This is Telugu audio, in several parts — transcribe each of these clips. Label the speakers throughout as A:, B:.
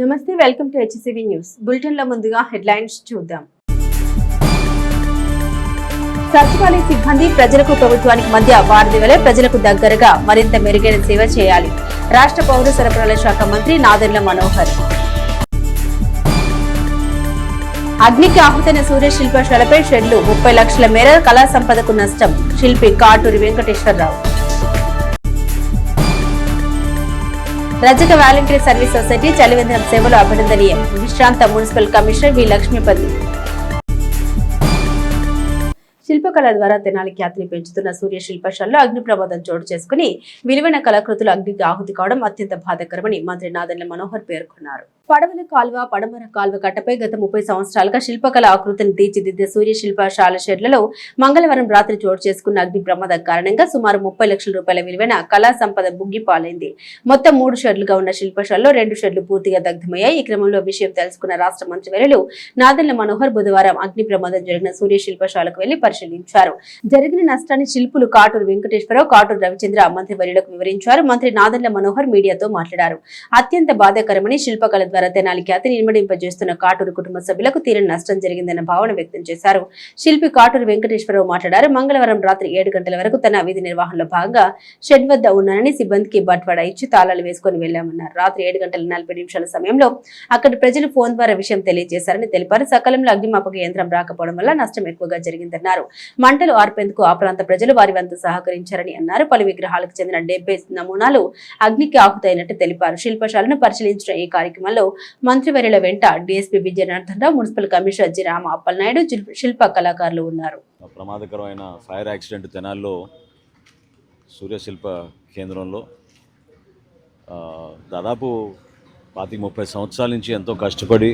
A: నమస్తే, welcome to HCV news bulletin లో ముందుగా హెడ్లైన్స్ చూద్దాం. సచివాలయ సిబ్బంది ప్రజలకు ప్రభుత్వానికి మధ్య వారధి వలె ప్రజలకు దగ్గరగా మరింత మెరుగైన సేవ చేయాలి. రాష్ట్ర పౌర సరఫరాల శాఖ మంత్రి నాదెండ్ల మనోహర్. అగ్నికి ఆహుతైన సూర్య శిల్పశాలపై షెడ్లు 30 లక్షల మేర కళా సంపదకు నష్టం. శిల్పి కాటూరి వెంకటేశ్వరరావు. రజక వాలంటరీ సర్వీస్ సొసైటీ చలివేంద్రం సేవలు అభినందనీయం. విశ్రాంత మున్సిపల్ కమిషనర్ వి లక్ష్మీపతి. శిల్పకళ ద్వారా తెనాలి ఖ్యాతిని పెంచుతున్న సూర్య శిల్పశాలలో అగ్ని ప్రమాదం చోటు చేసుకుని విలువైన కళాకృతులు అగ్నికి ఆహుతి కావడం అత్యంత బాధాకరమని మంత్రి నాదెండ్ల మనోహర్ పేర్కొన్నారు. పడవల కాల్వ పడమర కాల్వ కట్టపై గత 30 సంవత్సరాలుగా శిల్పకళ ఆకృతిని తీర్చిదిద్దే సూర్య శిల్పశాల షెడ్లలో మంగళవారం రాత్రి చోటు చేసుకున్న అగ్ని ప్రమాదం కారణంగా సుమారు 30 లక్షల రూపాయల విలువైన కళా సంపద బుగ్గిపాలైంది. మొత్తం 3 షెడ్లుగా ఉన్న శిల్పశాలలో 2 షెడ్లు పూర్తిగా దగ్ధమయ్యాయి. ఈ క్రమంలో విషయం తెలుసుకున్న రాష్ట్ర మంత్రివర్యులు నాదెండ్ల మనోహర్ బుధవారం అగ్ని ప్రమాదం జరిగిన సూర్య శిల్పశాలకు వెళ్లి పరిశీలించారు. జరిగిన నష్టాన్ని శిల్పులు కాటూరు వెంకటేశ్వరరావు, కాటూరు రవిచంద్ర మంత్రివర్యులకు వివరించారు. మంత్రి నాదెండ్ల మనోహర్ మీడియాతో మాట్లాడారు. అత్యంత బాధాకరమని శిల్పకళ ద్వారా తెనాలి ఖ్యాతిని ఇనుమడింపజేస్తున్న కాటూరు కుటుంబ సభ్యులకు తీరని నష్టం జరిగిందన్న భావన వ్యక్తం చేశారు. శిల్పి కాటూరు వెంకటేశ్వరరావు మాట్లాడారు. మంగళవారం రాత్రి 7 గంటల వరకు తన విధి నిర్వహణలో భాగంగా షెడ్ వద్ద ఉన్నానని సిబ్బందికి బట్వాడా ఇచ్చి తాళాలు వేసుకుని వెళ్లామన్నారు. రాత్రి 7 గంటల 40 నిమిషాల సమయంలో అక్కడి ప్రజలు ఫోన్ ద్వారా విషయం తెలియజేశారని తెలిపారు. సకాలంలో అగ్నిమాపక యంత్రం రాకపోవడం వల్ల నష్టం ఎక్కువగా జరిగిందన్నారు. మంటలు ఆర్పేందుకు ఆ ప్రాంత ప్రజలు వారి వంతు సహకరించారని అన్నారు. పలు విగ్రహాలకు చెందిన 70 నమూనాలు అగ్నికి ఆహుతైనట్టు తెలిపారు. శిల్పశాలను పరిశీలించిన ఈ కార్యక్రమంలో మంత్రివర్యుల వెంట DSP Vijayanathan Rao, municipal commissioner G Rama Appalanaidu, శిల్ప కళాకారులు ఉన్నారు.
B: ప్రమాదకరమైన ఫైర్ యాక్సిడెంట్ తెనాల్లో సూర్య శిల్ప కేంద్రంలో దాదాపు 25-30 సంవత్సరాల నుంచి ఎంతో కష్టపడి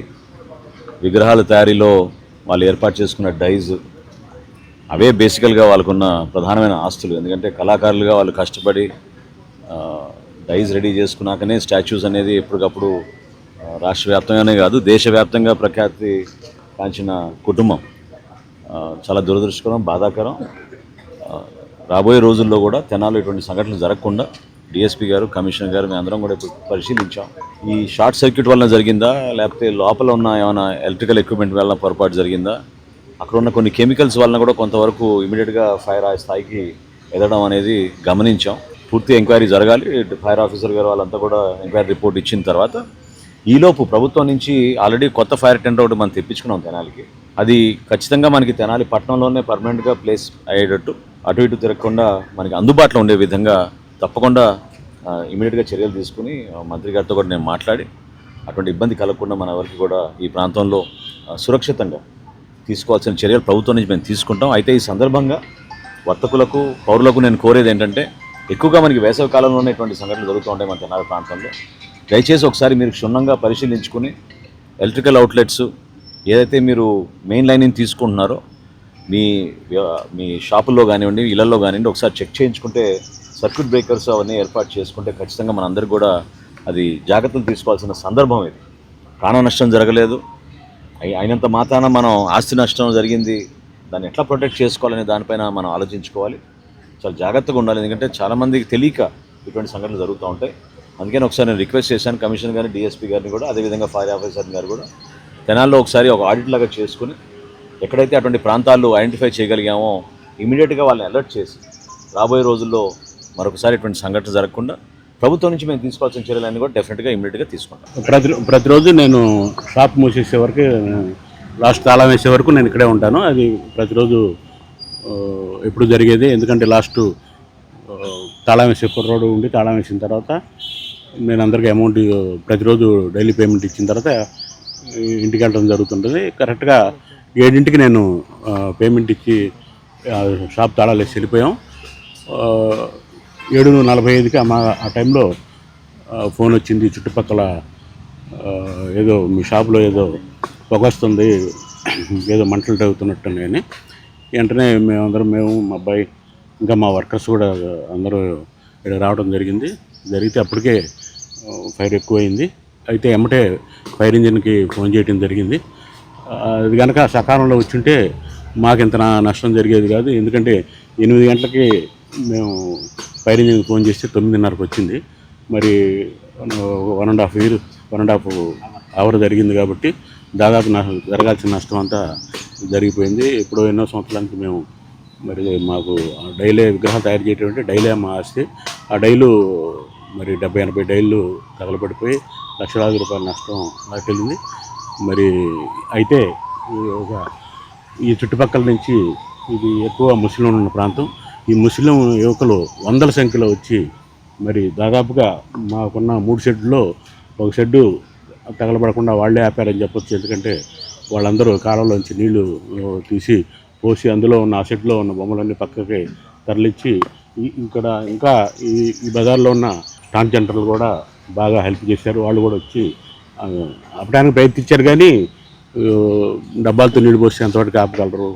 B: విగ్రహాల తయారీలో వాళ్ళు ఏర్పాటు చేసుకున్న డైజ్ అవే బేసికల్గా వాళ్ళకున్న ప్రధానమైన ఆస్తులు. ఎందుకంటే కళాకారులుగా వాళ్ళు కష్టపడి డైజ్ రెడీ చేసుకున్నాకనే స్టాచ్యూస్ అనేది ఎప్పటికప్పుడు రాష్ట్ర వ్యాప్తంగానే కాదు దేశవ్యాప్తంగా ప్రఖ్యాతి కాంచిన కుటుంబం. చాలా దురదృష్టకరం, బాధాకరం. రాబోయే రోజుల్లో కూడా తెనాల్లో ఇటువంటి సంఘటనలు జరగకుండా డిఎస్పీ గారు, కమిషనర్ గారు మేము అందరం కూడా ఇప్పుడు పరిశీలించాం. ఈ షార్ట్ సర్క్యూట్ వలన జరిగిందా, లేకపోతే లోపల ఉన్న ఏమైనా ఎలక్ట్రికల్ ఎక్విప్మెంట్ వలన పొరపాటు జరిగిందా, అక్కడ ఉన్న కొన్ని కెమికల్స్ వలన కూడా కొంతవరకు ఇమీడియట్గా ఫైర్ ఆ స్థాయికి ఎదగడం అనేది గమనించాం. పూర్తి ఎంక్వైరీ జరగాలి. ఫైర్ ఆఫీసర్ గారు వాళ్ళంతా కూడా ఎంక్వైరీ రిపోర్ట్ ఇచ్చిన తర్వాత ఈలోపు ప్రభుత్వం నుంచి ఆల్రెడీ కొత్త ఫైర్ టెండర్ ఒకటి మనం తెప్పించుకున్నాం తెనాలికి. అది ఖచ్చితంగా మనకి తెనాలి పట్టణంలోనే పర్మనెంట్గా ప్లేస్ అయ్యేటట్టు అటు ఇటు తిరగకుండా మనకి అందుబాటులో ఉండే విధంగా తప్పకుండా ఇమీడియట్గా చర్యలు తీసుకుని మంత్రి గారితో కూడా నేను మాట్లాడి అటువంటి ఇబ్బంది కలగకుండా మన వరకు కూడా ఈ ప్రాంతంలో సురక్షితంగా తీసుకోవాల్సిన చర్యలు ప్రభుత్వం నుంచి మేము తీసుకుంటాం. అయితే ఈ సందర్భంగా వర్తకులకు, పౌరులకు నేను కోరేది ఏంటంటే ఎక్కువగా మనకి వేసవి కాలంలోనే ఇటువంటి సంఘటనలు జరుగుతూ ఉంటాయి మన తెనాలి ప్రాంతంలో. దయచేసి ఒకసారి మీరు క్షుణ్ణంగా పరిశీలించుకుని ఎలక్ట్రికల్ అవుట్లెట్స్ ఏదైతే మీరు మెయిన్ లైన్ తీసుకుంటున్నారో మీ షాపుల్లో కానివ్వండి, ఇళ్లలో కానివ్వండి ఒకసారి చెక్ చేయించుకుంటే సర్క్యూట్ బ్రేకర్స్ అవన్నీ ఏర్పాటు చేసుకుంటే ఖచ్చితంగా మనందరికీ కూడా అది జాగ్రత్తలు తీసుకోవాల్సిన సందర్భం ఇది. ప్రాణ నష్టం జరగలేదు, అయినంత మాత్రాన మనం ఆస్తి నష్టం జరిగింది, దాన్ని ఎట్లా ప్రొటెక్ట్ చేసుకోవాలనే దానిపైన మనం ఆలోచించుకోవాలి. చాలా జాగ్రత్తగా ఉండాలి. ఎందుకంటే చాలామందికి తెలియక ఇటువంటి సంఘటనలు జరుగుతూ ఉంటాయి. అందుకని ఒకసారి నేను రిక్వెస్ట్ చేశాను కమిషనర్ గారిని, డిఎస్పీ గారిని కూడా, అదేవిధంగా ఫైర్ ఆఫీసర్ గారు కూడా తెనాల్లో ఒకసారి ఒక ఆడిట్ లాగా చేసుకుని ఎక్కడైతే అటువంటి ప్రాంతాలు ఐడెంటిఫై చేయగలిగామో ఇమీడియట్గా వాళ్ళని అలర్ట్ చేసి రాబోయే రోజుల్లో మరొకసారి ఇటువంటి సంఘటన జరగకుండా ప్రభుత్వం నుంచి మేము తీసుకోవాల్సిన చర్యలన్నీ కూడా డెఫినెట్గా ఇమీడియట్గా తీసుకుంటాం.
C: ప్రతిరోజు నేను షాప్ మూసేసే వరకు, లాస్ట్ తాళం వేసే వరకు నేను ఇక్కడే ఉంటాను. అది ప్రతిరోజు ఎప్పుడు జరిగేది. ఎందుకంటే లాస్ట్ తాళం వేసే కుర్రోడు ఉండి తాళం వేసిన తర్వాత నేను అందరికీ అమౌంట్ ప్రతిరోజు డైలీ పేమెంట్ ఇచ్చిన తర్వాత ఇంటికి వెళ్ళడం జరుగుతుంటుంది. కరెక్ట్గా 7ంటికి నేను పేమెంట్ ఇచ్చి షాప్ తాళాలు వేసి వెళ్ళిపోయాం. 7:45కి ఆ టైంలో ఫోన్ వచ్చింది, చుట్టుపక్కల ఏదో మీ షాప్లో ఏదో పొగ వస్తుంది, ఏదో మంటలు తగ్గుతున్నట్టు అని. వెంటనే మేము మా అబ్బాయి ఇంకా మా వర్కర్స్ కూడా అందరూ ఇక్కడ రావడం జరిగితే అప్పటికే ఫైర్ ఎక్కువైంది. అయితే ఎమ్మటే ఫైర్ ఇంజిన్కి ఫోన్ చేయడం జరిగింది. అది కనుక సకాలంలో వచ్చుంటే మాకు ఇంత నష్టం జరిగేది కాదు. ఎందుకంటే 8 గంటలకి మేము ఫైర్ ఇంజిన్కి ఫోన్ చేస్తే 9:30కి వచ్చింది. మరి 1.5 అవర జరిగింది కాబట్టి దాదాపు జరగాల్సిన నష్టం అంతా జరిగిపోయింది. ఎప్పుడో ఎన్నో సంవత్సరానికి మేము మరి మాకు డైలీ విగ్రహం తయారు చేయటం డైలీ మా ఆస్తి. ఆ డైలు మరి 70-80 డైళ్ళు తగలబడిపోయి లక్షలాది రూపాయల నష్టం వాటిల్లింది. మరి అయితే ఈ చుట్టుపక్కల నుంచి ఇది ఎక్కువ ముస్లింలు ఉన్న ప్రాంతం. ఈ ముస్లిం యువకులు వందల సంఖ్యలో వచ్చి మరి దాదాపుగా మాకున్న 3 షెడ్లో ఒక షెడ్డు తగలబడకుండా వాళ్ళే ఆపారని చెప్పొచ్చు. ఎందుకంటే వాళ్ళందరూ కాలంలోంచి నీళ్లు తీసి పోసి అందులో ఉన్న ఆ షెడ్లో ఉన్న బొమ్మలన్నీ పక్కకి తరలించి ఇక్కడ ఇంకా ఈ బజార్లో ఉన్న స్టాంప్ సెంటర్లు కూడా బాగా హెల్ప్ చేశారు. వాళ్ళు కూడా వచ్చి ఆపడానికి ప్రయత్నించారు, కానీ డబ్బాలతో నీళ్ళు పోసి ఎంతవరకు ఆపగలరు.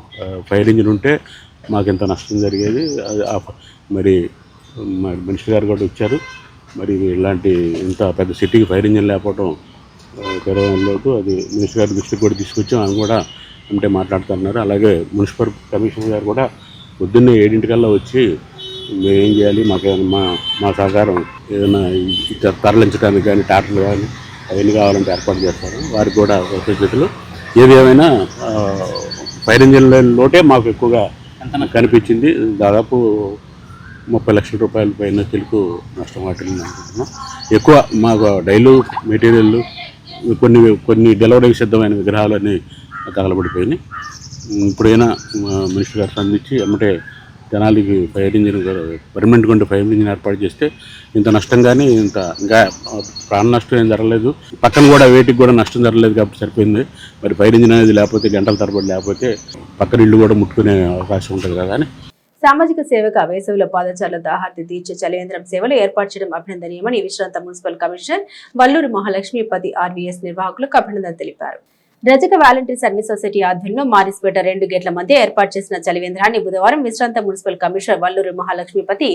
C: ఫైర్ ఇంజిన్ ఉంటే మాకు ఎంత నష్టం జరిగేది. మరి మినిస్టర్ గారు కూడా వచ్చారు. మరి ఇలాంటి ఇంత పెద్ద సిటీకి ఫైర్ ఇంజిన్ లేకపోవడం తెరవడంలోకి అది మినిస్టర్ గారి దృష్టికి కూడా తీసుకొచ్చాం. ఆమె కూడా అంటే మాట్లాడుతున్నారు. అలాగే మున్సిపల్ కమిషనర్ గారు కూడా పొద్దున్నే 7 వచ్చి మేము ఏం చేయాలి, మాకేమైనా మా సహకారం ఏదైనా తరలించడానికి కానీ ట్రాక్టర్లు కానీ అవన్నీ కావాలంటే ఏర్పాటు చేస్తారు. వారికి కూడా కృతజ్ఞతలు. ఏది ఏమైనా ఫైర్ ఇంజిన్ లోటే మాకు ఎక్కువగా కనిపించింది. దాదాపు 30 లక్షల రూపాయల పైన తెలుగు నష్టం వాటిల్ని అనుకుంటున్నాం. ఎక్కువ మాకు డైలు మెటీరియల్ కొన్ని డెలివరీకి సిద్ధమైన విగ్రహాలన్నీ తగలబడిపోయినాయి. ఇప్పుడైనా మినిస్టర్ గారు స్పందించి ఎమ్మటే జనాలకి ఫైర్ ఇంజిన్ పర్మనెంట్గా ఉండే ఫైర్ ఇంజిన్ ఏర్పాటు చేస్తే ఇంత నష్టం కానీ ఇంకా ప్రాణ నష్టం ఏం జరగలేదు. పక్కన కూడా వేటికి కూడా నష్టం జరగలేదు కాబట్టి సరిపోయింది. మరి ఫైర్ ఇంజిన్ అనేది లేకపోతే గంటల తరబడి లేకపోతే పక్కన ఇల్లు కూడా ముట్టుకునే అవకాశం ఉంటుంది కదా అని.
A: సామాజిక సేవక వేసవిలో పాదచారుల దాహార్తి తీర్చే చలివేంద్రం సేవలు ఏర్పాటు చేయడం అభినందనీయమని విశ్రాంత municipal commissioner Valluru Mahalakshmipathi RVS నిర్వాహకులకు అభినందనలు తెలిపారు. రజక వాలంటీర్ సర్వీస్ సొసైటీ ఆధ్వర్యంలో మారిస్పేట 2 గేట్ల మధ్య ఏర్పాటు చేసిన చలివేంద్రాన్ని బుధవారం విశ్రాంత మున్సిపల్ కమిషనర్ వల్లూరు మహాలక్ష్మీపతి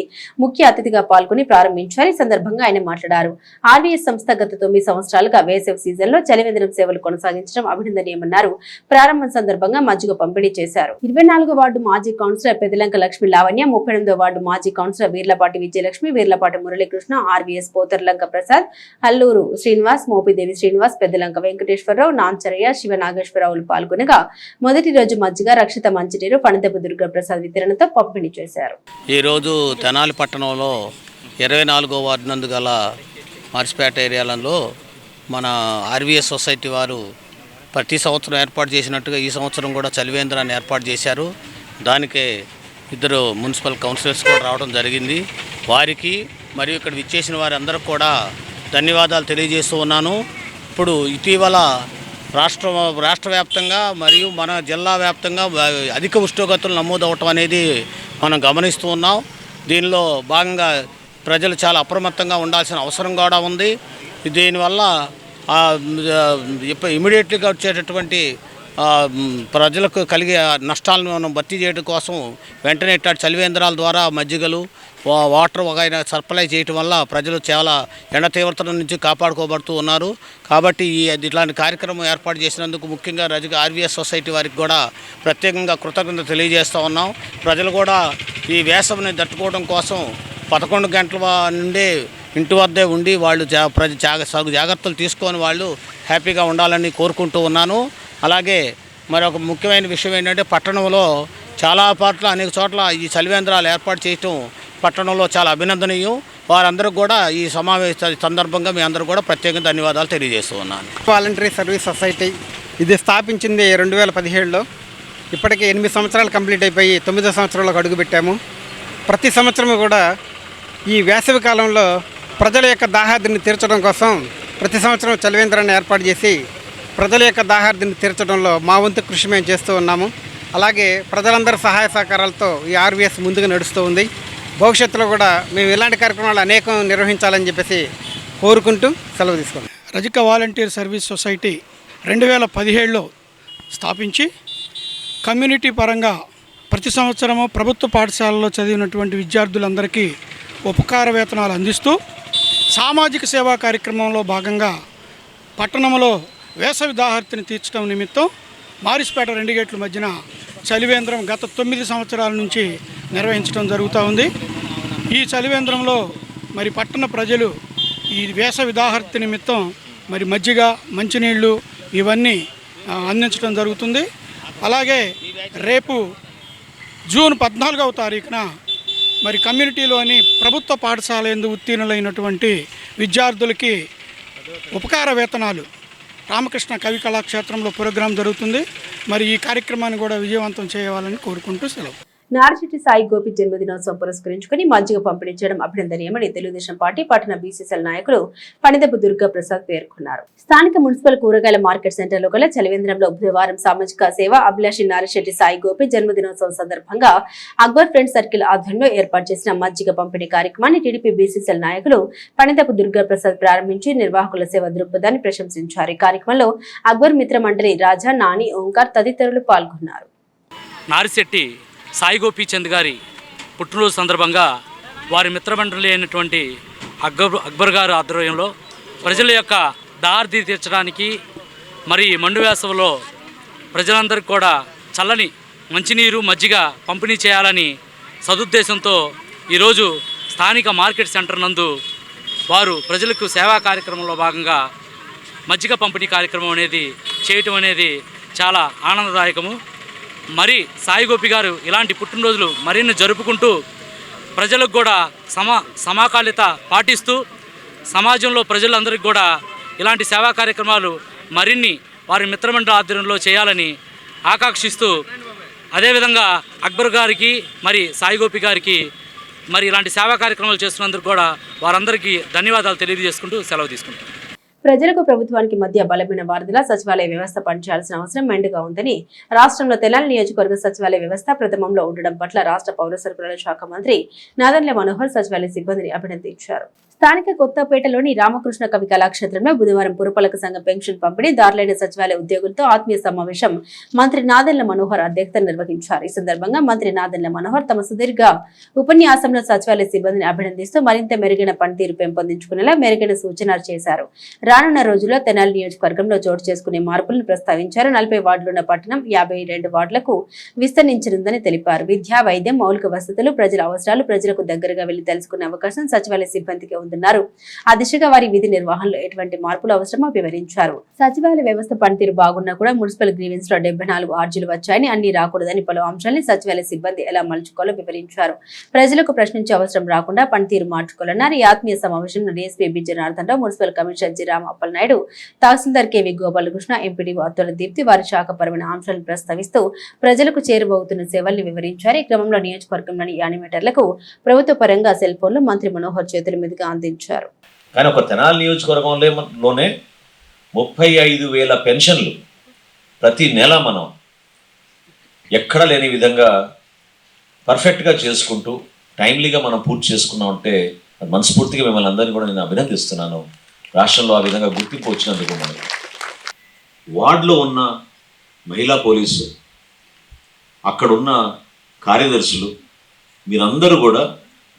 A: ముఖ్య అతిథిగా పాల్గొని ప్రారంభించారు. ఈ సందర్భంగా ఆయన మాట్లాడారు. ఆర్వీఎస్ సంస్థ గత 9 సంవత్సరాలుగా వేసవి సీజన్లో చలివేంద్రం సేవలు కొనసాగించడం అభినందనీయమన్నారు. ప్రారంభం సందర్భంగా మజ్జిగ పంపిణీ చేశారు. 24వ వార్డు మాజీ కౌన్సిలర్ పెదలంక లక్ష్మి లావణ్య, 38వ వార్డు మాజీ కౌన్సిలర్ వీర్లపాటి విజయలక్ష్మి, వీర్లపాటి మురళీకృష్ణ, ఆర్వీఎస్ పోతర్లంక ప్రసాద్, అల్లూరు శ్రీనివాస్, మోపిదేవి శ్రీనివాస్, పెద్దలంక వెంకటేశ్వరరావు, నాంచరయ్య, శివ నాగేశ్వరరావులు పాల్గొనగా మొదటి రోజు మజ్జిగ, రక్షిత మంచినీరు, పణిదపు దుర్గాప్రసాద్ వితరణతో పంపిణీ చేశారు.
D: ఈ రోజు తెనాలి పట్టణంలో 24వ వార్డు నందు గల మార్చిపేట ఏరియాలలో మన ఆర్వీఎస్ సొసైటీ వారు ప్రతి సంవత్సరం ఏర్పాటు చేసినట్టుగా ఈ సంవత్సరం కూడా చలివేంద్రాన్ని ఏర్పాటు చేశారు. దానికి 2 మున్సిపల్ కౌన్సిలర్స్ కూడా రావడం జరిగింది. వారికి మరియు ఇక్కడ విచ్చేసిన వారందరూ కూడా ధన్యవాదాలు తెలియజేస్తూ ఉన్నాను. ఇప్పుడు ఇటీవల రాష్ట్ర వ్యాప్తంగా మరియు మన జిల్లా వ్యాప్తంగా అధిక ఉష్ణోగ్రతలు నమోదవటం అనేది మనం గమనిస్తూ ఉన్నాం. దీనిలో భాగంగా ప్రజలు చాలా అప్రమత్తంగా ఉండాల్సిన అవసరం కూడా ఉంది. దీనివల్ల ఇమీడియట్లీగా వచ్చేటటువంటి ప్రజలకు కలిగే నష్టాలను మనం భర్తీ చేయడం కోసం వెంటనే చలివేంద్రాల ద్వారా మజ్జిగలు, వాటర్ వగైరా సప్లై చేయటం వల్ల ప్రజలు చాలా ఎండ తీవ్రత నుంచి కాపాడుకోబడుతూ ఉన్నారు. కాబట్టి ఇట్లాంటి కార్యక్రమం ఏర్పాటు చేసినందుకు ముఖ్యంగా రజక ఆర్వీఎస్ సొసైటీ వారికి కూడా ప్రత్యేకంగా కృతజ్ఞత తెలియజేస్తూ ఉన్నాం. ప్రజలు కూడా ఈ వేసవిని తట్టుకోవడం కోసం 11 గంటల నుండి ఇంటి వద్దే ఉండి వాళ్ళు జాగ్రత్తలు తీసుకొని వాళ్ళు హ్యాపీగా ఉండాలని కోరుకుంటూ ఉన్నాను. అలాగే మరొక ముఖ్యమైన విషయం ఏంటంటే పట్టణంలో చాలా అనేక చోట్ల ఈ చలివేంద్రాలు ఏర్పాటు చేయటం పట్టణంలో చాలా అభినందనీయం. వారందరూ కూడా ఈ సమావేశ సందర్భంగా మీ అందరూ కూడా ప్రత్యేకంగా ధన్యవాదాలు తెలియజేస్తూ ఉన్నాను.
E: వాలంటరీ సర్వీస్ సొసైటీ ఇది స్థాపించింది 2017లో. ఇప్పటికే 8 సంవత్సరాలు కంప్లీట్ అయిపోయి 9వ సంవత్సరంలోకి అడుగుపెట్టాము. ప్రతి సంవత్సరం కూడా ఈ వేసవి కాలంలో ప్రజల యొక్క దాహార్తిని తీర్చడం కోసం ప్రతి సంవత్సరం చలివేంద్రాన్ని ఏర్పాటు చేసి ప్రజల యొక్క దాహార్తిని తీర్చడంలో మా వంతు కృషి మేము చేస్తూ ఉన్నాము. అలాగే ప్రజలందరి సహాయ సహకారాలతో ఈ ఆర్వీఎస్ ముందుకు నడుస్తూ ఉంది. భవిష్యత్తులో కూడా మేము ఇలాంటి కార్యక్రమాలు అనేకం నిర్వహించాలని చెప్పేసి కోరుకుంటూ సెలవు తీసుకున్నాం.
F: రజక వాలంటీర్ సర్వీస్ సొసైటీ 2017లో స్థాపించి కమ్యూనిటీ పరంగా ప్రతి సంవత్సరము ప్రభుత్వ పాఠశాలలో చదివినటువంటి విద్యార్థులందరికీ ఉపకార వేతనాలు అందిస్తూ సామాజిక సేవా కార్యక్రమంలో భాగంగా పట్టణంలో వేసవి దాహార్తిని తీర్చడం నిమిత్తం మారిస్పేట 2 గేట్ల మధ్యన చలివేంద్రం గత 9 సంవత్సరాల నుంచి నిర్వహించడం జరుగుతూ ఉంది. ఈ చలివేంద్రంలో మరి పట్టణ ప్రజలు ఈ వేసవి దాహార్తి నిమిత్తం మరి మజ్జిగ, మంచినీళ్ళు ఇవన్నీ అందించడం జరుగుతుంది. అలాగే రేపు జూన్ 14వ తారీఖున మరి కమ్యూనిటీలోని ప్రభుత్వ పాఠశాల యందు ఉత్తీర్ణులైనటువంటి విద్యార్థులకి ఉపకార వేతనాలు రామకృష్ణ కవి కళాక్షేత్రంలో ప్రోగ్రాం జరుగుతుంది. మరి ఈ కార్యక్రమాన్ని కూడా విజయవంతం చేయాలని కోరుకుంటూ సెలవు.
A: నార్చెట్టి సాయి గోపి జన్మదినోత్సవం పురస్కరించుకుని మజ్జిగ పంపిణీ చేయడం అభినందనీయమని తెలుగుదేశం పార్టీ పట్టణ బీసీసీఎల్ నాయకులు పనిదెబ్బ దుర్గా ప్రసాద్ పేర్కొన్నారు. స్థానిక మున్సిపల్ కూరగాయల మార్కెట్ సెంటర్లో గల చలివేంద్రంలో బుధవారం సామాజిక సేవ అభిలాషి నార్చెట్టి సాయి గోపి జన్మదినోత్సవం సందర్భంగా అక్బర్ ఫ్రెండ్స్ సర్కిల్ ఆధ్వర్యంలో ఏర్పాటు చేసిన మజ్జిగ పంపిణీ కార్యక్రమాన్ని టీడీపీ బీసీసీఎల్ నాయకులు పనిదెబ్బ దుర్గా ప్రసాద్ ప్రారంభించి నిర్వాహకుల సేవ దృక్పథాన్ని ప్రశంసించారు. ఈ కార్యక్రమంలో అక్బర్ మిత్ర మండలి రాజా, నాని, ఓంకార్ తదితరులు పాల్గొన్నారు.
G: నార్చెట్టి సాయి గోపీచంద్ గారి పుట్టినరోజు సందర్భంగా వారి మిత్రమండలి అయినటువంటి అక్బర్ గారు ఆధ్వర్యంలో ప్రజల యొక్క దారిది తీర్చడానికి మరి మండు వేసవిలో ప్రజలందరికీ కూడా చల్లని మంచినీరు, మజ్జిగ పంపిణీ చేయాలని సదుద్దేశంతో ఈరోజు స్థానిక మార్కెట్ సెంటర్ నందు వారు ప్రజలకు సేవా కార్యక్రమంలో భాగంగా మజ్జిగ పంపిణీ కార్యక్రమం అనేది చేయటం అనేది చాలా ఆనందదాయకము. మరి సాయి గోపి గారు ఇలాంటి పుట్టినరోజులు మరిన్ని జరుపుకుంటూ ప్రజలకు కూడా సమాకాలిత పాటిస్తూ సమాజంలో ప్రజలందరికీ కూడా ఇలాంటి సేవా కార్యక్రమాలు మరిన్ని వారి మిత్రమండలి ఆధ్వర్యంలో చేయాలని ఆకాంక్షిస్తూ, అదేవిధంగా అక్బర్ గారికి మరి సాయి గోపి గారికి మరి ఇలాంటి సేవా కార్యక్రమాలు చేస్తున్నందుకు కూడా వారందరికీ ధన్యవాదాలు తెలియజేసుకుంటూ సెలవు తీసుకుంటాం.
A: ప్రజలకు ప్రభుత్వానికి మధ్య బలమైన వారధిలా సచివాలయ వ్యవస్థ పనిచేయాల్సిన అవసరం మెండుగా ఉందని రాష్ట్రంలో తెనాలి నియోజకవర్గ సచివాలయ వ్యవస్థ ప్రథమంలో ఉండడం పట్ల రాష్ట్ర పౌర సరఫరాల శాఖ మంత్రి నాదెండ్ల మనోహర్ సచివాలయ సిబ్బందిని అభినందించారు. స్థానిక కొత్తపేటలోని రామకృష్ణ కవి కళాక్షేత్రంలో బుధవారం పురపాలక సంఘం పెన్షన్ పంపిణీ దారులైన సచివాలయ ఉద్యోగులతో ఆత్మీయ సమావేశం మంత్రి నాదెండ్ల మనోహర్ అధ్యక్షతన నిర్వహించారు. ఈ సందర్భంగా మంత్రి నాదెండ్ల మనోహర్ తమ సుదీర్ఘ ఉపన్యాసంలో సచివాలయ సిబ్బందిని అభినందిస్తూ మరింత మెరుగైన పనితీరు పెంపొందించుకునేలా మెరుగైన సూచనలు చేశారు. రానున్న రోజుల్లో తెనాలి నియోజకవర్గంలో చోటు చేసుకునే మార్పులను ప్రస్తావించారు. 40 వార్డులున్న పట్టణం 52 వార్డులకు విస్తరించనుందని తెలిపారు. విద్య, వైద్యం, మౌలిక వసతులు, ప్రజల అవసరాలు ప్రజలకు దగ్గరగా వెళ్లి తెలుసుకునే అవకాశం సచివాలయ సిబ్బందికి ఉందన్నారు. ఆ దిశగా వారి విధి నిర్వహణలో ఎటువంటి మార్పులు అవసరమో వివరించారు. సచివాలయ వ్యవస్థ పనితీరు బాగున్నా కూడా మున్సిపల్ గ్రీవెన్స్ లో 74 ఆర్జీలు వచ్చాయని, అన్ని రాకూడదని పలు అంశాలని సచివాలయ సిబ్బంది ఎలా మలుచుకోవాలో వివరించారు. ప్రజలకు ప్రశ్నించే అవసరం రాకుండా పనితీరు మార్చుకోవాలన్నారు. ఈ ఆత్మీయ సమావేశంలో DSP B Janardhan Rao, municipal commissioner G Ram Appalanaidu, tahsildar KV Gopalakrishna, MPDO Attula Deepthi వారి శాఖపరమైన అంశాలను ప్రస్తావిస్తూ ప్రజలకు చేరువవుతున్న సేవల్ని వివరించారు. ఈ క్రమంలో నియోజకవర్గంలోని యానిమేటర్లకు ప్రభుత్వ పరంగా సెల్ ఫోన్లు మంత్రి మనోహర్ చేతుల మీదుగా అందించారు.
H: కానీ ఒక తెనాలి నియోజకవర్గంలోనే 35,000 పెన్షన్లు ప్రతి నెల మనం ఎక్కడ లేని విధంగా పర్ఫెక్ట్గా చేసుకుంటూ టైమ్లీగా మనం పూర్తి చేసుకున్నామంటే మనస్ఫూర్తిగా మిమ్మల్ని అందరినీ కూడా నేను అభినందిస్తున్నాను. రాష్ట్రంలో ఆ విధంగా గుర్తింపు వచ్చినందుకు మనకి వార్డులో ఉన్న మహిళా పోలీసు, అక్కడున్న కార్యదర్శులు, మీరందరూ కూడా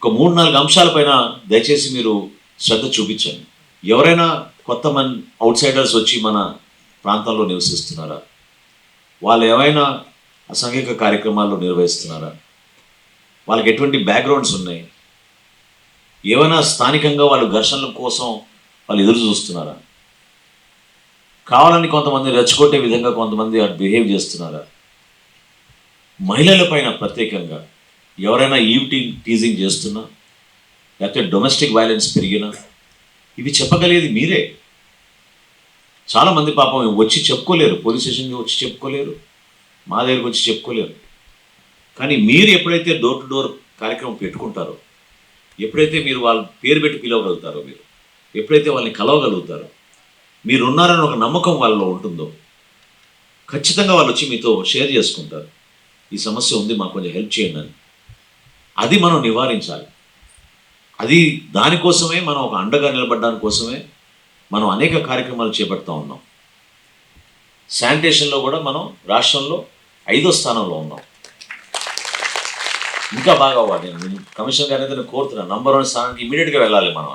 H: ఒక 3-4 అంశాలపైన దయచేసి మీరు శ్రద్ధ చూపించండి. ఎవరైనా కొత్త అవుట్సైడర్స్ వచ్చి మన ప్రాంతంలో నివసిస్తున్నారా? వాళ్ళు ఏమైనా అసాంఘిక కార్యక్రమాల్లో నిర్వహిస్తున్నారా? వాళ్ళకి ఎటువంటి బ్యాక్గ్రౌండ్స్ ఉన్నాయి? ఏమైనా స్థానికంగా వాళ్ళు ఘర్షణల కోసం వాళ్ళు ఎదురు చూస్తున్నారా? కావాలని కొంతమంది రెచ్చగొట్టే విధంగా కొంతమంది బిహేవ్ చేస్తున్నారా? మహిళల పైన ప్రత్యేకంగా ఎవరైనా టీజింగ్ చేస్తున్నా, లేకపోతే డొమెస్టిక్ వైలెన్స్ పెరిగినా, ఇవి చెప్పగలిగేది మీరే. చాలామంది పాపం వచ్చి చెప్పుకోలేరు, పోలీస్ స్టేషన్కి వచ్చి చెప్పుకోలేరు, మా దగ్గరికి వచ్చి చెప్పుకోలేరు. కానీ మీరు ఎప్పుడైతే డోర్ టు డోర్ కార్యక్రమం పెట్టుకుంటారో, ఎప్పుడైతే మీరు వాళ్ళ పేరు పెట్టి పిలవగలుగుతారో, మీరు ఎప్పుడైతే వాళ్ళని కలవగలుగుతారో, మీరున్నారని ఒక నమ్మకం వాళ్ళలో ఉంటుందో, ఖచ్చితంగా వాళ్ళు వచ్చి మీతో షేర్ చేసుకుంటారు. ఈ సమస్య ఉంది, మాకు కొంచెం హెల్ప్ చేయండి అని. అది మనం నివారించాలి. అది దానికోసమే మనం ఒక అండగా నిలబడడానికి కోసమే మనం అనేక కార్యక్రమాలు చేపడుతూ ఉన్నాం. శానిటేషన్లో కూడా మనం రాష్ట్రంలో 5వ స్థానంలో ఉన్నాం. ఇంకా బాగా అవ్వాలి. నేను కమిషనర్ గారిని అయితే కోరుతున్నాను, నంబర్ 1 స్థానానికి ఇమీడియట్గా వెళ్ళాలి మనం.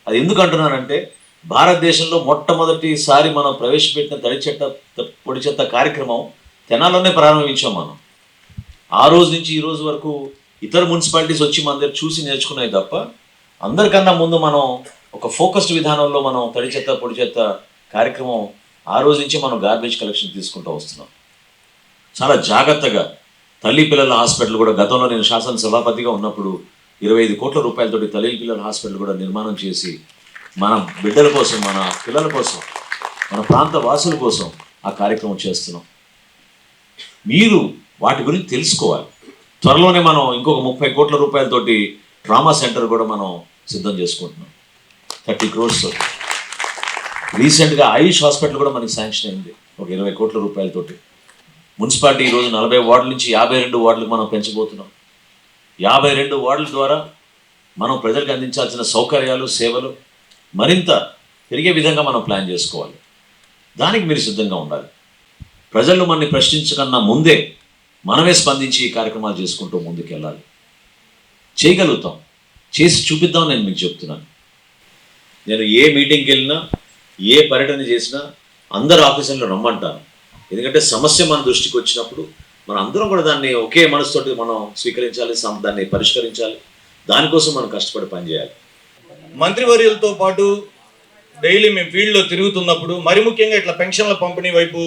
H: అది ఎందుకు అంటున్నానంటే, భారతదేశంలో మొట్టమొదటిసారి మనం ప్రవేశపెట్టిన పొడి చెత్త కార్యక్రమం తెనాల్లోనే ప్రారంభించాం మనం. ఆ రోజు నుంచి ఈ రోజు వరకు ఇతర మున్సిపాలిటీస్ వచ్చి మన దగ్గర చూసి నేర్చుకున్నాయి తప్ప, అందరికన్నా ముందు మనం ఒక ఫోకస్డ్ విధానంలో మనం తడి చెత్త పొడి చెత్త కార్యక్రమం ఆ రోజు నుంచి మనం గార్బేజ్ కలెక్షన్ తీసుకుంటూ వస్తున్నాం. చాలా జాగ్రత్తగా తల్లి పిల్లల హాస్పిటల్ కూడా గతంలో నేను శాసనసభాపతిగా ఉన్నప్పుడు 25 కోట్ల రూపాయలతోటి తల్లి పిల్లల హాస్పిటల్ కూడా నిర్మాణం చేసి మన బిడ్డల కోసం, మన పిల్లల కోసం, మన ప్రాంత వాసుల కోసం ఆ కార్యక్రమం చేస్తున్నాం. మీరు వాటి గురించి తెలుసుకోవాలి. త్వరలోనే మనం ఇంకొక 30 కోట్ల రూపాయలతోటి ట్రామా సెంటర్ కూడా మనం సిద్ధం చేసుకుంటున్నాం. 30 crores. రీసెంట్గా ఆయుష్ హాస్పిటల్ కూడా మనకి శాంక్షన్ అయింది ఒక 20 కోట్ల రూపాయలతోటి. మున్సిపాలిటీ ఈరోజు 40 వార్డుల నుంచి 52 వార్డులకు మనం పెంచబోతున్నాం. 52 వార్డుల ద్వారా మనం ప్రజలకు అందించాల్సిన సౌకర్యాలు, సేవలు మరింత పెరిగే విధంగా మనం ప్లాన్ చేసుకోవాలి. దానికి మీరు సిద్ధంగా ఉండాలి. ప్రజలు మనల్ని ప్రశ్నించకన్నా ముందే మనమే స్పందించి ఈ కార్యక్రమాలు చేసుకుంటూ ముందుకు వెళ్ళాలి. చేయగలుగుతాం, చేసి చూపిద్దాం. నేను మీకు చెప్తున్నాను, నేను ఏ మీటింగ్కి వెళ్ళినా, ఏ పర్యటన చేసినా అందరు ఆఫీసుల్లో రమ్మంటాను. ఎందుకంటే సమస్య మన దృష్టికి వచ్చినప్పుడు మనం అందరం కూడా దాన్ని ఒకే మనసుతోటి మనం స్వీకరించాలి, దాన్ని పరిష్కరించాలి. దానికోసం మనం కష్టపడి పనిచేయాలి.
I: మంత్రివర్యులతో పాటు డైలీ మేము ఫీల్డ్లో తిరుగుతున్నప్పుడు, మరి ముఖ్యంగా ఇట్లా పెన్షన్ల పంపిణీ వైపు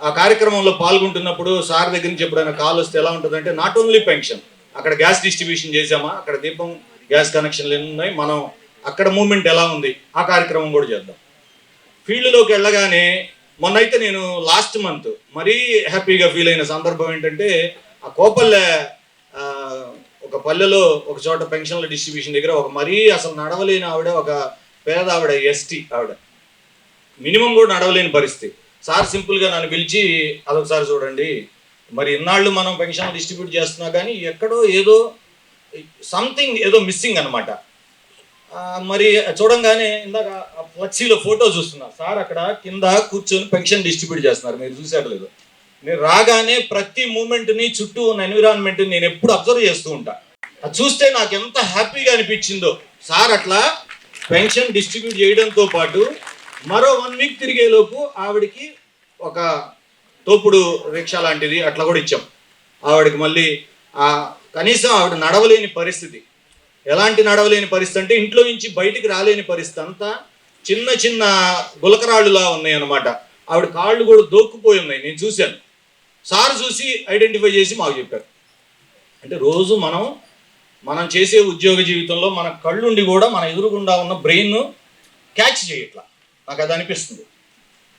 I: ఆ కార్యక్రమంలో పాల్గొంటున్నప్పుడు సార్ దగ్గర నుంచి ఎప్పుడైనా కాల్ వస్తే ఎలా ఉంటుందంటే, నాట్ ఓన్లీ పెన్షన్, అక్కడ గ్యాస్ డిస్ట్రిబ్యూషన్ చేసామా, అక్కడ దీపం గ్యాస్ కనెక్షన్లు ఎన్ని ఉన్నాయి, మనం అక్కడ మూమెంట్ ఎలా ఉంది, ఆ కార్యక్రమం కూడా చేద్దాం. ఫీల్డ్లోకి వెళ్ళగానే మొన్నైతే నేను లాస్ట్ మంత్ మరీ హ్యాపీగా ఫీల్ అయిన సందర్భం ఏంటంటే, ఆ కోపల్లె ఒక పల్లెలో ఒక చోట పెన్షన్ల డిస్ట్రిబ్యూషన్ దగ్గర ఒక మరీ అసలు నడవలేని ఆవిడ, ఒక పేద ఆవిడ, ఎస్టీ ఆవిడ, మినిమం కూడా నడవలేని పరిస్థితి. సార్ సింపుల్గా నన్ను పిలిచి అదొకసారి చూడండి, మరి ఇన్నాళ్ళు మనం పెన్షన్ డిస్ట్రిబ్యూట్ చేస్తున్నా కానీ ఎక్కడో ఏదో సంథింగ్ ఏదో మిస్సింగ్ అనమాట. మరి చూడంగానే ఇందాక ఫ్లెక్సీలో ఫోటో చూస్తున్నా, సార్ అక్కడ కింద కూర్చొని పెన్షన్ డిస్ట్రిబ్యూట్ చేస్తున్నారు, మీరు చూసారు లేదు. నేను రాగానే ప్రతి మూమెంట్ని, చుట్టూ ఉన్న ఎన్విరాన్మెంట్ని నేను ఎప్పుడు అబ్జర్వ్ చేస్తూ ఉంటా. అది చూస్తే నాకు ఎంత హ్యాపీగా అనిపించిందో. సార్ అట్లా పెన్షన్ డిస్ట్రిబ్యూట్ చేయడంతో పాటు మరో 1 వీక్ తిరిగేలోపు ఆవిడికి ఒక తోపుడు రిక్షా లాంటిది అట్లా కూడా ఇచ్చాం ఆవిడకి. మళ్ళీ కనీసం ఆవిడ నడవలేని పరిస్థితి, ఎలాంటి నడవలేని పరిస్థితి అంటే ఇంట్లో నుంచి బయటికి రాలేని పరిస్థితి, అంతా చిన్న చిన్న గులకరాళ్ళులా ఉన్నాయి అన్నమాట. ఆవిడ కాళ్ళు కూడా దోక్కుపోయి ఉన్నాయి, నేను చూశాను. సార్ చూసి ఐడెంటిఫై చేసి మాకు చెప్పారు. అంటే రోజు మనం చేసే ఉద్యోగ జీవితంలో మన కళ్ళుండి కూడా మన ఎదురుగుండా ఉన్న బ్రెయిన్ క్యాచ్ చేయట్లా, నాకు అది అనిపిస్తుంది.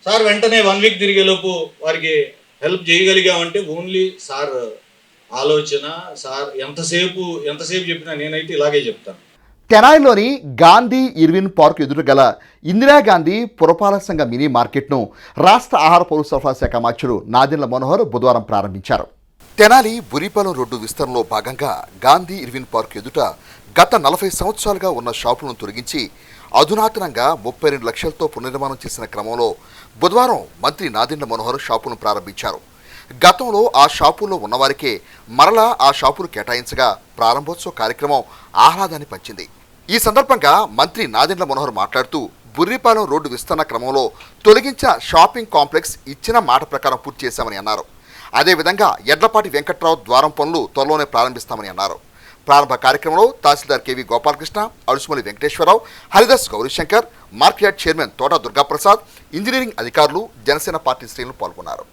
I: సార్ వెంటనే 1 వీక్ తిరిగేలోపు వారికి హెల్ప్ చేయగలిగామంటే ఓన్లీ సార్ ఆలోచన. సార్ ఎంతసేపు చెప్పినా నేనైతే ఇలాగే చెప్తాను.
J: తెనాలిలోని గాంధీ ఇర్విన్ పార్క్ ఎదురు గల ఇందిరాగాంధీ పురపాలక సంఘ మినీ మార్కెట్ను రాష్ట్ర ఆహార పౌర సరఫరా శాఖ మంత్రులు నాదెండ్ల మనోహర్ బుధవారం ప్రారంభించారు. తెనాలి బురిపాలెం రోడ్డు విస్తరణలో భాగంగా గాంధీ ఇర్విన్ పార్క్ ఎదుట గత 40 సంవత్సరాలుగా ఉన్న షాపులను తొలగించి అధునాతనంగా 32 లక్షలతో పునర్నిర్మాణం చేసిన క్రమంలో బుధవారం మంత్రి నాదెండ్ల మనోహర్ షాపును ప్రారంభించారు. గతంలో ఆ షాపుల్లో ఉన్నవారికే మరలా ఆ షాపులు కేటాయించగా ప్రారంభోత్సవ కార్యక్రమం ఆహ్లాదాన్ని పంచింది. ఈ సందర్భంగా మంత్రి నాదెండ్ల మనోహర్ మాట్లాడుతూ బుర్రిపాలెం రోడ్డు విస్తరణ క్రమంలో తొలగించిన షాపింగ్ కాంప్లెక్స్ ఇచ్చిన మాట ప్రకారం పూర్తి చేశామని అన్నారు. అదేవిధంగా ఎడ్లపాటి వెంకట్రావు ద్వారం పనులు త్వరలోనే ప్రారంభిస్తామని అన్నారు. ప్రారంభ కార్యక్రమంలో tahsildar KV Gopalakrishna, Adusumalli Venkateswararao, Haridas Gowrishankar, market chairman Thota Durgaprasad, engineering అధికారులు, జనసేన పార్టీ శ్రేణులు పాల్గొన్నారు.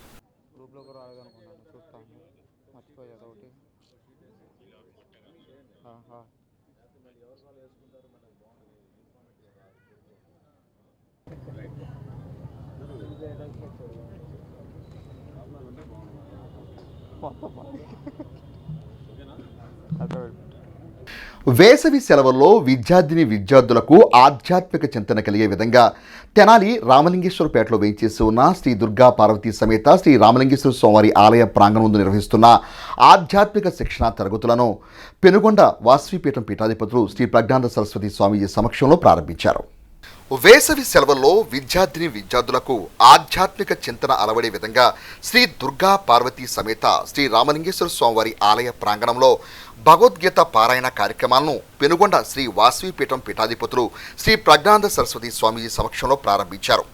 J: వేసవి సెలవుల్లో విద్యార్థులకు ఆధ్యాత్మిక చింతన కలిగే విధంగా తెనాలి రామలింగేశ్వరపేటలో వేయించేసి ఉన్న శ్రీ దుర్గా పార్వతీ సమేత శ్రీ రామలింగేశ్వర స్వామివారి ఆలయ ప్రాంగణం ముందు నిర్వహిస్తున్న ఆధ్యాత్మిక శిక్షణ తరగతులను పెనుగొండ వాసవిపీఠం పీఠాధిపతులు శ్రీ ప్రజ్ఞానంద సరస్వతి స్వామీజీ సమక్షంలో ప్రారంభించారు. వేసవి సెలవుల్లో విద్యార్థులకు ఆధ్యాత్మిక చింతన అలవడే విధంగా శ్రీ దుర్గా పార్వతీ సమేత శ్రీ రామలింగేశ్వర స్వామివారి ఆలయ ప్రాంగణంలో భగవద్గీత పారాయణ కార్యక్రమాలను పెనుగొండ శ్రీ వాసవిపీఠం పీఠాధిపతులు శ్రీ ప్రజ్ఞానంద సరస్వతి స్వామీజీ సమక్షంలో ప్రారంభించారు.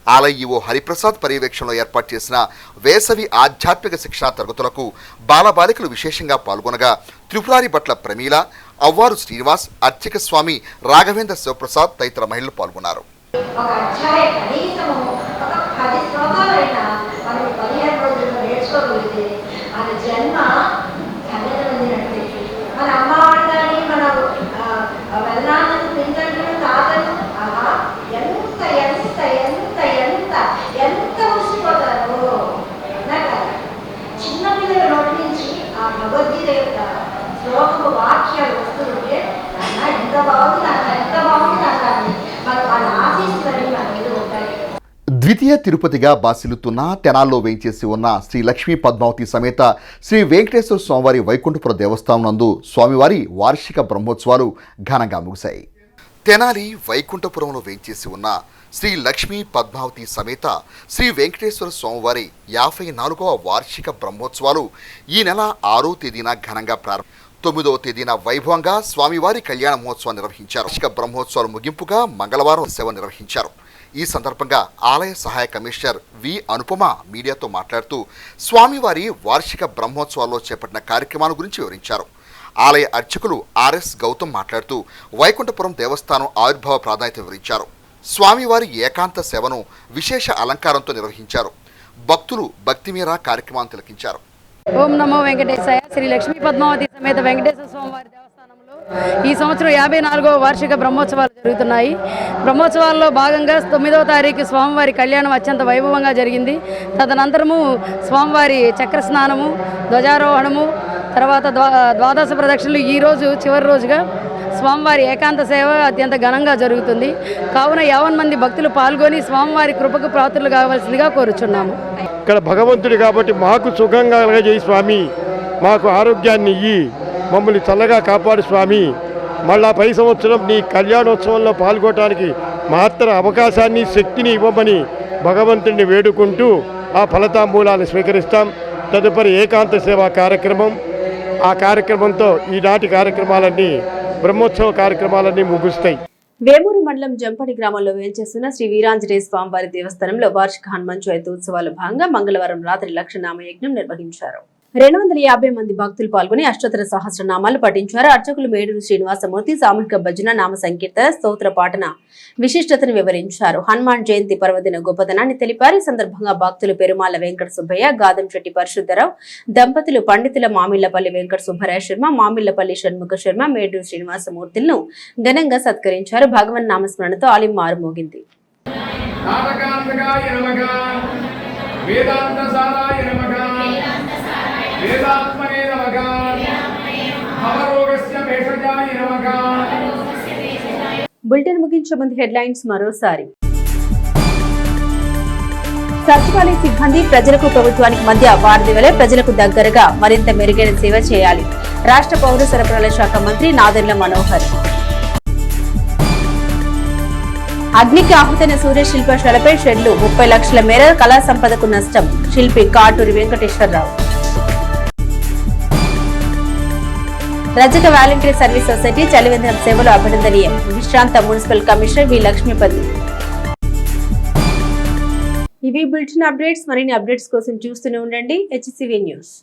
J: ఆలయ ఈవో హరిప్రసాద్ పర్యవేక్షణలో ఏర్పాటు చేసిన వేసవి ఆధ్యాత్మిక శిక్షణా తరగతులకు బాలబాలికలు విశేషంగా పాల్గొనగా త్రిపురారి భట్ల ప్రమీల, అవ్వారు శ్రీనివాస్, అర్చక స్వామి రాఘవేంద్ర శివప్రసాద్ తదితర మహిళలు పాల్గొన్నారు. ద్వితీయ తిరుపతిగా బాసిల్లుతున్న తెనాల్లో వేయించేసి ఉన్న శ్రీ లక్ష్మీ పద్మావతి సమేత శ్రీ వెంకటేశ్వర స్వామివారి వైకుంఠపుర దేవస్థానం నందు స్వామివారి వార్షిక బ్రహ్మోత్సవాలు ఘనంగా ముగిశాయి. తెనాలి వైకుంఠపురంలో వేయించేసి ఉన్న శ్రీ లక్ష్మీ పద్మావతి సమేత శ్రీ వెంకటేశ్వర స్వామివారి 54వ వార్షిక బ్రహ్మోత్సవాలు ఈ నెల 6వ తేదీన ఘనంగా ప్రారంభం. 9వ తేదీన వైభవంగా స్వామివారి కళ్యాణ మహోత్సవం నిర్వహించారు. వార్షిక బ్రహ్మోత్సవాలు ముగింపుగా మంగళవారం సేవ నిర్వహించారు. ఈ సందర్భంగా ఆలయ సహాయ కమిషనర్ వి అనుపమ మీడియాతో మాట్లాడుతూ స్వామివారి వార్షిక బ్రహ్మోత్సవాల్లో చేపట్టిన కార్యక్రమాల గురించి వివరించారు. ఆలయ అర్చకులు ఆర్ఎస్ గౌతమ్ మాట్లాడుతూ వైకుంఠపురం దేవస్థానం ఆవిర్భావ ప్రాధాన్యత వివరించారు. స్వామివారి ఏకాంత సేవను విశేష అలంకారంతో నిర్వహించారు. భక్తులు భక్తిమీర కార్యక్రమాన్ని తిలకించారు.
K: ఓం నమో వెంకటేశాయ. శ్రీ లక్ష్మీ పద్మావతి సమేత వెంకటేశ్వర స్వామివారి దేవస్థానంలో ఈ సంవత్సరం 54వ వార్షిక బ్రహ్మోత్సవాలు జరుగుతున్నాయి. బ్రహ్మోత్సవాల్లో భాగంగా 9వ తారీఖు స్వామివారి కళ్యాణం అత్యంత వైభవంగా జరిగింది. తదనంతరము స్వామివారి చక్ర స్నానము, ధ్వజారోహణము, తర్వాత ద్వాదశ ప్రదక్షిణలు, ఈరోజు చివరి రోజుగా స్వామివారి ఏకాంత సేవ అత్యంత ఘనంగా జరుగుతుంది. కావున 50 మంది భక్తులు పాల్గొని స్వామివారి కృపకు పాత్రలు కావాల్సిందిగా కోరుచున్నాము.
L: ఇక్కడ భగవంతుడు కాబట్టి మాకు సుఖంగా కలగజేయి స్వామి, మాకు ఆరోగ్యాన్ని ఇయ్యి, మమ్మల్ని చల్లగా కాపాడు స్వామి. మళ్ళా పై సంవత్సరం నీ కళ్యాణోత్సవంలో పాల్గొనడానికి మాత్రం అవకాశాన్ని, శక్తిని ఇవ్వమని భగవంతుడిని వేడుకుంటూ ఆ ఫలతాంబూలాన్ని స్వీకరిస్తాం. తదుపరి ఏకాంత సేవా కార్యక్రమం. ఆ కార్యక్రమంతో ఈనాటి కార్యక్రమాలన్నీ, బ్రహ్మోత్సవ కార్యక్రమాలన్నీ ముగుస్తాయి.
A: వేమూరు మండలం జంపడి గ్రామంలో వేంచేస్తున్న శ్రీ వీరాంజనేయ స్వామివారి దేవస్థానంలో వార్షిక హనుమాన్ జయంతి ఉత్సవాల భాగంగా మంగళవారం రాత్రి లక్షనామ యజ్ఞం నిర్వహించారు. 250 మంది భక్తులు పాల్గొని అష్టోత్తర సహస్రనామాలు పఠించారు. అర్చకులు మేడూరు శ్రీనివాసమూర్తి సామూహిక భజన, నామ సంకీర్తన, స్తోత్ర పాఠన విశిష్టతను వివరించారు. హనుమాన్ జయంతి పర్వదిన గొప్పదనాన్ని తెలిపారు. ఈ సందర్భంగా భక్తులు పెరుమాళ్ల వెంకట సుబ్బయ్య, గాదంశెట్టి పరిశుద్ధరావు దంపతులు, పండితుల మామిళ్లపల్లి వెంకట సుబ్బరాయ శర్మ, మామిళ్లపల్లి షణ్ముఖ శర్మ, మేడూరు శ్రీనివాసమూర్తులను ఘనంగా సత్కరించారు. భగవన్ నామస్మరణతో ఆలయం మారుమోగింది. బులెటిన్ ముగించే ముందు హెడ్లైన్స్ మరోసారి. సచివాలయ సిబ్బంది ప్రజలకు, ప్రభుత్వానికి మధ్య వారధి వలె ప్రజలకు దగ్గరగా మరింత మెరుగైన సేవ చేయాలి. రాష్ట్ర పౌర సరఫరాల శాఖ మంత్రి నాదెండ్ల మనోహర్. అగ్నికి ఆహుతైన సూర్య శిల్పశాలపై షెడ్లు, 30 లక్షల మేర కళా సంపదకు నష్టం. శిల్పి కాటూరి వెంకటేశ్వరరావు. రజక వాలంటరీ సర్వీస్ సొసైటీ చలివేంద్రం సేవలు అభినందనీయం. విశ్రాంత మున్సిపల్ కమిషనర్ వి లక్ష్మీపతి. ఇవి బులెటిన్ అప్డేట్స్. మరిన్ని అప్డేట్స్ కోసం చూస్తూనే ఉండండి HCV న్యూస్.